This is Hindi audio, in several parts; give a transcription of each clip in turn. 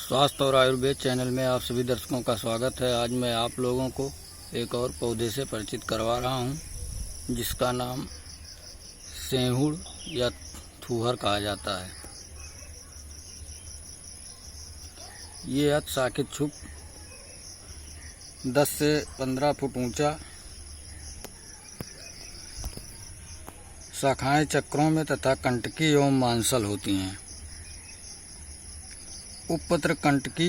स्वास्थ्य और आयुर्वेद चैनल में आप सभी दर्शकों का स्वागत है। आज मैं आप लोगों को एक और पौधे से परिचित करवा रहा हूं, जिसका नाम सेहुड़ या थूहर कहा जाता है। ये अतिशाखित छुप 10 से 15 फुट ऊंचा, शाखाएं चक्रों में तथा कंटकी एवं मांसल होती हैं। उपपत्र कंटकी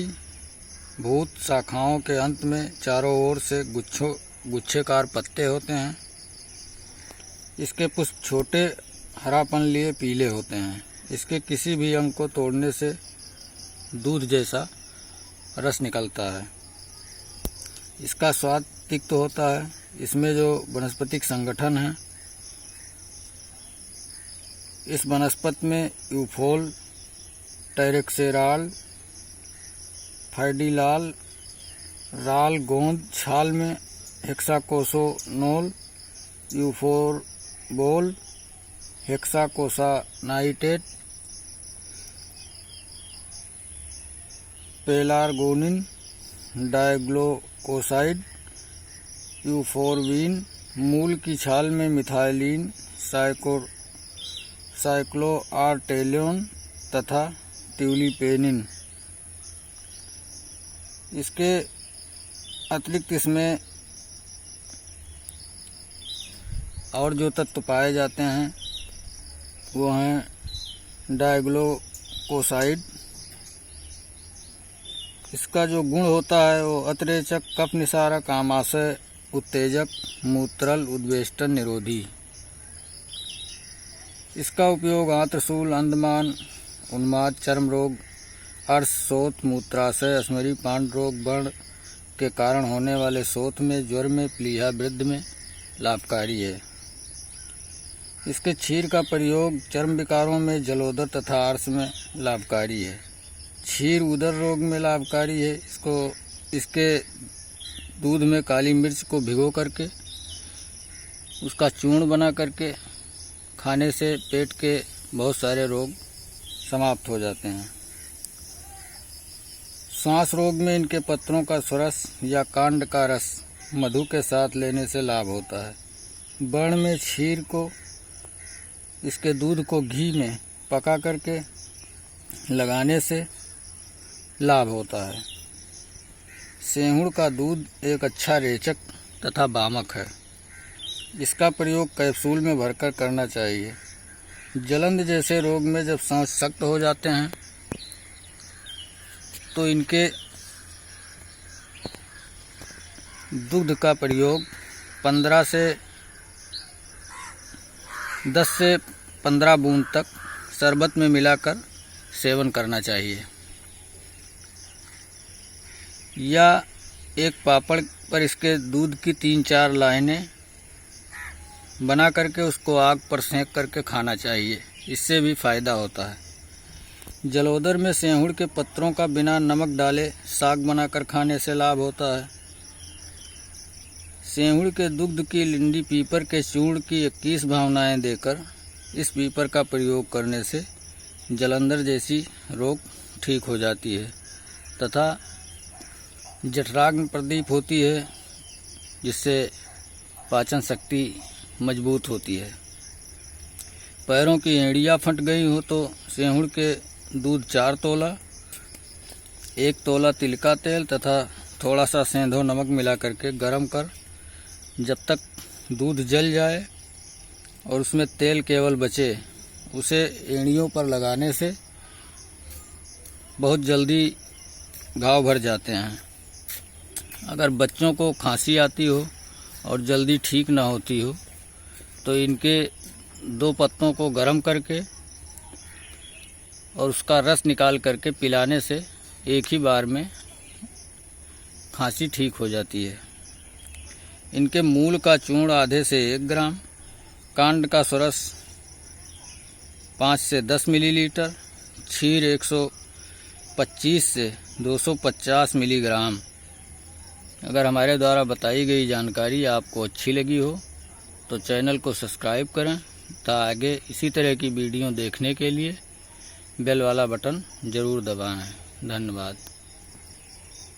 भूत शाखाओं के अंत में चारों ओर से गुच्छेकार पत्ते होते हैं। इसके पुष्प छोटे, हरापन लिए पीले होते हैं। इसके किसी भी अंग को तोड़ने से दूध जैसा रस निकलता है। इसका स्वाद तिक्त होता है। इसमें जो वनस्पतिक संगठन है, इस वनस्पति में यूफोल, टेरेक्सेराल, फाइडिलाल, राल, गोंद, छाल में हेक्साकोसोनोल, यूफोरबोल, हेक्साकोसानाइटेट, पेलार्गोनिन, डाइग्लोकोसाइड, यूफोरबिन, मूल की छाल में मिथाइलिन, साइक्लोआर्टेलिन तथा ट्यूलिपेनिन। इसके अतिरिक्त इसमें और जो तत्व पाए जाते हैं वो हैं डाइग्लोकोसाइड। इसका जो गुण होता है वो अतिरेचक, कफ निसारक, आमाशय उत्तेजक, मूत्रल उद्वेष्टन निरोधी। इसका उपयोग आंत्रशूल, अंधमान, उन्माद, चर्म रोग, अर्श, शोथ, मूत्राशय, अश्मरी, पांड रोग, व्रण के कारण होने वाले शोथ में, ज्वर में, प्लीहा वृद्धि में लाभकारी है। इसके क्षीर का प्रयोग चर्म विकारों में, जलोदर तथा आर्श में लाभकारी है। क्षीर उदर रोग में लाभकारी है। इसके दूध में काली मिर्च को भिगो करके उसका चूर्ण बना करके खाने से पेट के बहुत सारे रोग समाप्त हो जाते हैं। सांस रोग में इनके पत्रों का स्वरस या कांड का रस मधु के साथ लेने से लाभ होता है। व्रण में क्षीर को, इसके दूध को घी में पका करके लगाने से लाभ होता है। सेहुड़ का दूध एक अच्छा रेचक तथा वामक है। इसका प्रयोग कैप्सूल में भरकर करना चाहिए। जलन जैसे रोग में जब सांस सख्त हो जाते हैं तो इनके दूध का प्रयोग 10 से 15 बूंद तक शरबत में मिलाकर सेवन करना चाहिए, या एक पापड़ पर इसके दूध की 3-4 लाइनें बना करके उसको आग पर सेंक करके खाना चाहिए। इससे भी फायदा होता है। जलोदर में सेहुड़ के पत्रों का बिना नमक डाले साग बनाकर खाने से लाभ होता है। सेहुड़ के दुग्ध की लिंडी पीपर के चूर्ण की 21 भावनाएं देकर इस पीपर का प्रयोग करने से जलंधर जैसी रोग ठीक हो जाती है तथा जठराग्नि प्रदीप होती है, जिससे पाचन शक्ति मजबूत होती है। पैरों की एड़ियाँ फट गई हो तो सेहुड़ के दूध 4 तोला, 1 तोला तिल का तेल तथा थोड़ा सा सेंधो नमक मिला करके गर्म कर जब तक दूध जल जाए और उसमें तेल केवल बचे, उसे एड़ियों पर लगाने से बहुत जल्दी घाव भर जाते हैं। अगर बच्चों को खांसी आती हो और जल्दी ठीक ना होती हो तो इनके 2 पत्तों को गर्म करके और उसका रस निकाल करके पिलाने से एक ही बार में खांसी ठीक हो जाती है। इनके मूल का चूर्ण आधे से 1 ग्राम, कांड का स्वरस 5 से 10 मिलीलीटर, क्षीर 125 से 250 मिलीग्राम। अगर हमारे द्वारा बताई गई जानकारी आपको अच्छी लगी हो तो चैनल को सब्सक्राइब करें तथा आगे इसी तरह की वीडियो देखने के लिए बेल वाला बटन ज़रूर दबाएं। धन्यवाद।